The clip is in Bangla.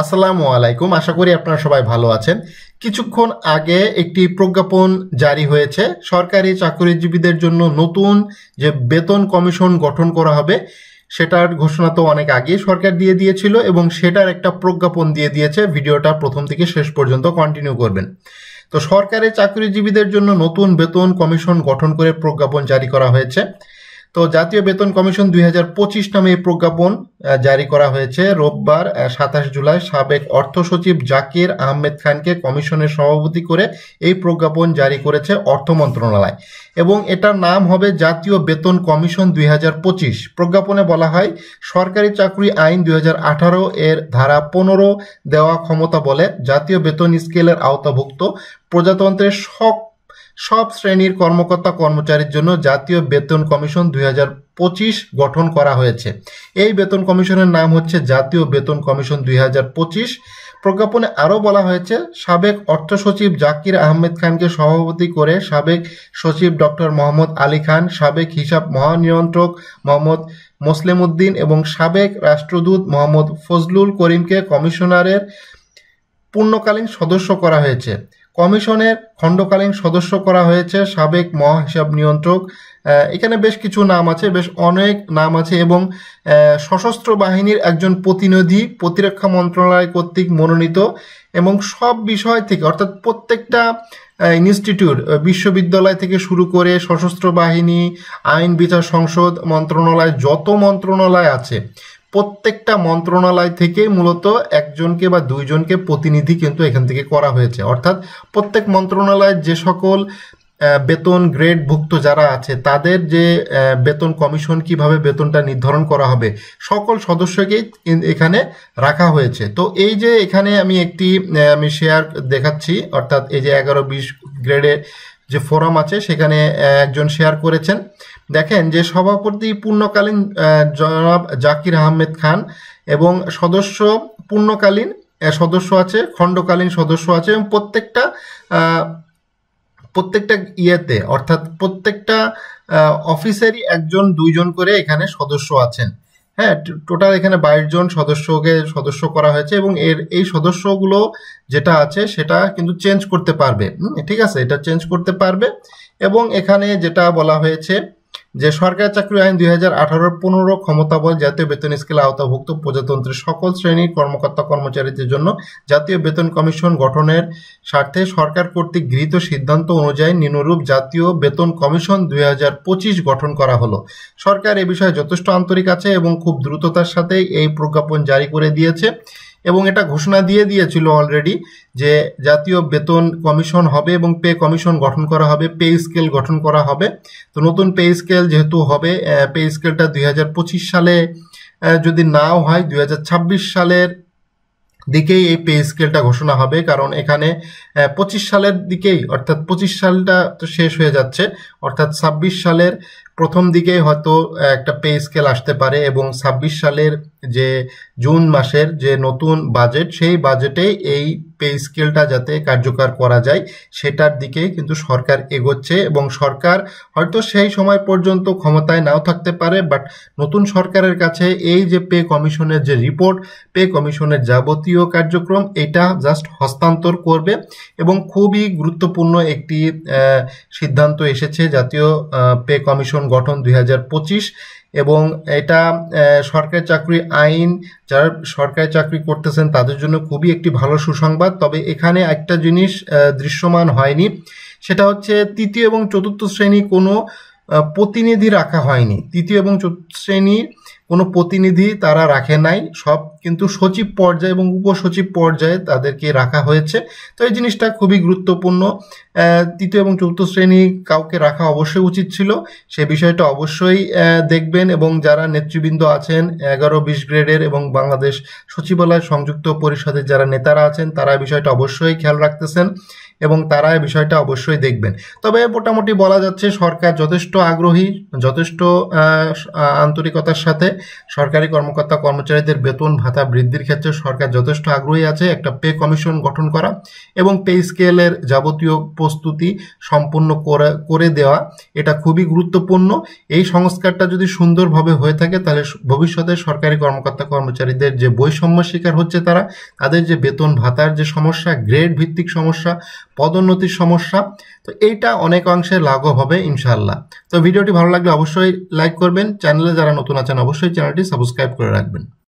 আসসালামু আলাইকুম। আশা করি আপনারা সবাই ভালো আছেন। কিছুক্ষণ আগে একটি প্রজ্ঞাপন জারি হয়েছে। সরকারি চাকরিজীবীদের জন্য নতুন যে বেতন কমিশন গঠন করা হবে সেটার ঘোষণা তো অনেক আগে সরকার দিয়ে দিয়েছিল এবং সেটার একটা প্রজ্ঞাপন দিয়ে দিয়েছে। ভিডিওটা প্রথম থেকে শেষ পর্যন্ত কন্টিনিউ করবেন। তো সরকারি চাকরিজীবীদের জন্য নতুন বেতন কমিশন গঠন করে প্রজ্ঞাপন জারি করা হয়েছে। তো জাতীয় বেতন কমিশন 2025 নামে এই প্রজ্ঞাপন জারি করা হয়েছে রোববার 27 জুলাই। সাবেক অর্থ সচিব জাকির আহমেদ খানকে কমিশনের সভাপতি করে এই প্রজ্ঞাপন জারি করেছে অর্থ মন্ত্রণালয় এবং এটার নাম হবে জাতীয় বেতন কমিশন 2025। প্রজ্ঞাপনে বলা হয়, সরকারি চাকরি আইন 2018 এর ধারা 15 দেওয়া ক্ষমতা বলে জাতীয় বেতন স্কেলের আওতাভুক্ত প্রজাতন্ত্রের সব শ্রেণীর কর্মকর্তা কর্মচারীর জন্য জাতীয় বেতন কমিশন 2025 গঠন করা হয়েছে। এই বেতন কমিশনের নাম হচ্ছে জাতীয় বেতন কমিশন 2025। প্রজ্ঞাপনে আরও বলা হয়েছে, সাবেক অর্থ সচিব জাকির আহমেদ খানকে সভাপতি করে সাবেক সচিব ডক্টর মোহাম্মদ আলী খান, সাবেক হিসাব মহানিয়ন্ত্রক মোহাম্মদ মোসলেম উদ্দিন এবং সাবেক রাষ্ট্রদূত মোহাম্মদ ফজলুল করিমকে কমিশনারের পূর্ণকালীন সদস্য করা হয়েছে। কমিশনের খণ্ডকালীন সদস্য করা হয়েছে সাবেক মহাহিসাব নিয়ন্ত্রক। এখানে বেশ কিছু নাম আছে, বেশ অনেক নাম আছে এবং সশস্ত্র বাহিনীর একজন প্রতিনিধি প্রতিরক্ষা মন্ত্রণালয় কর্তৃক মনোনীত এবং সব বিষয় থেকে, অর্থাৎ প্রত্যেকটা ইনস্টিটিউট, বিশ্ববিদ্যালয় থেকে শুরু করে সশস্ত্র বাহিনী, আইন বিচার সংসদ মন্ত্রণালয়, যত মন্ত্রণালয় আছে প্রত্যেকটা মন্ত্রণালয় থেকে মূলত একজনকে বা দুইজনকে প্রতিনিধি কিন্তু এখান থেকে করা হয়েছে। অর্থাৎ প্রত্যেক মন্ত্রণালয়ের যে সকল বেতন গ্রেডভুক্ত যারা আছে তাদের যে বেতন কমিশন কিভাবে বেতনটা নির্ধারণ করা হবে সকল সদস্যকেই এখানে রাখা হয়েছে। তো এই যে এখানে আমি শেয়ার দেখাচ্ছি, অর্থাৎ এই যে 11-20 গ্রেডের যে ফোরাম আছে সেখানে একজন শেয়ার করেছেন। দেখেন যে সভাপতি পূর্ণকালীন জনাব জাকির আহমেদ খান এবং সদস্য পূর্ণকালীন সদস্য আছে, খণ্ডকালীন সদস্য আছে এবং প্রত্যেকটা ইয়েতে, অর্থাৎ প্রত্যেকটা অফিসেরই একজন দুইজন করে এখানে সদস্য আছেন। হ্যাঁ, টোটাল এখানে 22 জন সদস্যকে সদস্য করা হয়েছে এবং এই সদস্যগুলো যেটা আছে সেটা কিন্তু চেঞ্জ করতে পারবে। ঠিক আছে, এটা চেঞ্জ করতে পারবে। এবং এখানে যেটা বলা হয়েছে যে সরকারি চাকরি আইন 2018 15 ক্ষমতা বল জাতীয় বেতন স্কেলে আওতাভুক্ত প্রজাতন্ত্রের সকল শ্রেণীর কর্মকর্তা কর্মচারীদের জন্য জাতীয় বেতন কমিশন গঠনের স্বার্থে সরকার কর্তৃক গৃহীত সিদ্ধান্ত অনুযায়ী নিম্নরূপ জাতীয় বেতন কমিশন 2025 গঠন করা হলো। সরকার এ বিষয়ে যথেষ্ট আন্তরিক আছে এবং খুব দ্রুততার সাথে এই প্রজ্ঞাপন জারি করে দিয়েছে এবং এটা ঘোষণা দিয়ে দিয়েছিল অলরেডি যে জাতীয় বেতন কমিশন হবে এবং পে কমিশন গঠন করা হবে, পে স্কেল গঠন করা হবে। তো নতুন পে স্কেল যেহেতু হবে, পে স্কেলটা 2025 সালে যদি নাও হয় 2026 সালের দিকেই এই পে স্কেলটা ঘোষণা হবে, কারণ এখানে 25 সালের দিকেই, অর্থাৎ 25 সালটা তো শেষ হয়ে যাচ্ছে, অর্থাৎ 26 সালের প্রথম দিকেই হয়তো একটা পে স্কেল আসতে পারে এবং 26 সালের যে জুন মাসের যে নতুন বাজেট সেই বাজেটে এই পে স্কেলটা যাতে কার্যকর করা যায় সেটার দিকে কিন্তু সরকার এগোচ্ছে এবং সরকার হয়তো সেই সময় পর্যন্ত ক্ষমতায় নাও থাকতে পারে, বাট নতুন সরকারের কাছে এই যে পে কমিশনের যে রিপোর্ট, পে কমিশনের যাবতীয় কার্যক্রম এটা জাস্ট হস্তান্তর করবে এবং খুবই গুরুত্বপূর্ণ একটি সিদ্ধান্ত এসেছে জাতীয় পে কমিশন গঠন 2025 এবং এটা সরকারি চাকরি আইন যারা সরকারি চাকরি করতেছেন তাদের জন্য খুবই একটি ভালো সুসংবাদ। তবে এখানে একটা জিনিস দৃশ্যমান হয়নি, সেটা হচ্ছে তৃতীয় এবং চতুর্থ শ্রেণী কোনো প্রতিনিধি রাখা হয়নি। তৃতীয় এবং চতুর্থ শ্রেণীর কোনো প্রতিনিধি তারা রাখে নাই, সব কিন্তু সচিব পর্যায়ে এবং উপসচিব পর্যায়ে তাদেরকে রাখা হয়েছে। তো এই জিনিসটা খুবই গুরুত্বপূর্ণ। তৃতীয় এবং চতুর্থ শ্রেণী কাউকে রাখা অবশ্যই উচিত ছিল, সে বিষয়টা অবশ্যই দেখবেন এবং যারা নেতৃবৃন্দ আছেন 11-20 গ্রেডের এবং বাংলাদেশ সচিবালয় সংযুক্ত পরিষদের যারা নেতারা আছেন তারা বিষয়টা অবশ্যই খেয়াল রাখতেছেন এবং তারা এই বিষয়টা অবশ্যই দেখবেন। তবে মোটামুটি বলা যাচ্ছে সরকার যথেষ্ট আগ্রহী, যথেষ্ট আন্তরিকতার সাথে সরকারি কর্মকর্তা কর্মচারীদের বেতন ভাতা ভাতা বৃদ্ধির ক্ষেত্রে সরকার যথেষ্ট আগ্রহী আছে। একটা পে কমিশন গঠন করা এবং পে স্কেলের যাবতীয় প্রস্তুতি সম্পূর্ণ করে দেওয়া, এটা খুবই গুরুত্বপূর্ণ। এই সংস্কারটা যদি সুন্দরভাবে হয়ে থাকে তাহলে ভবিষ্যতে সরকারি কর্মকর্তা কর্মচারীদের যে বৈষম্য শিকার হচ্ছে তাদের যে বেতন ভাতার যে সমস্যা, গ্রেড ভিত্তিক সমস্যা, পদোন্নতির সমস্যা, তো এইটা অনেক অংশে লাঘব হবে ইনশাআল্লাহ। তো ভিডিওটি ভালো লাগলে অবশ্যই লাইক করবেন, চ্যানেলে যারা নতুন আছেন অবশ্যই চ্যানেলটি সাবস্ক্রাইব করে রাখবেন।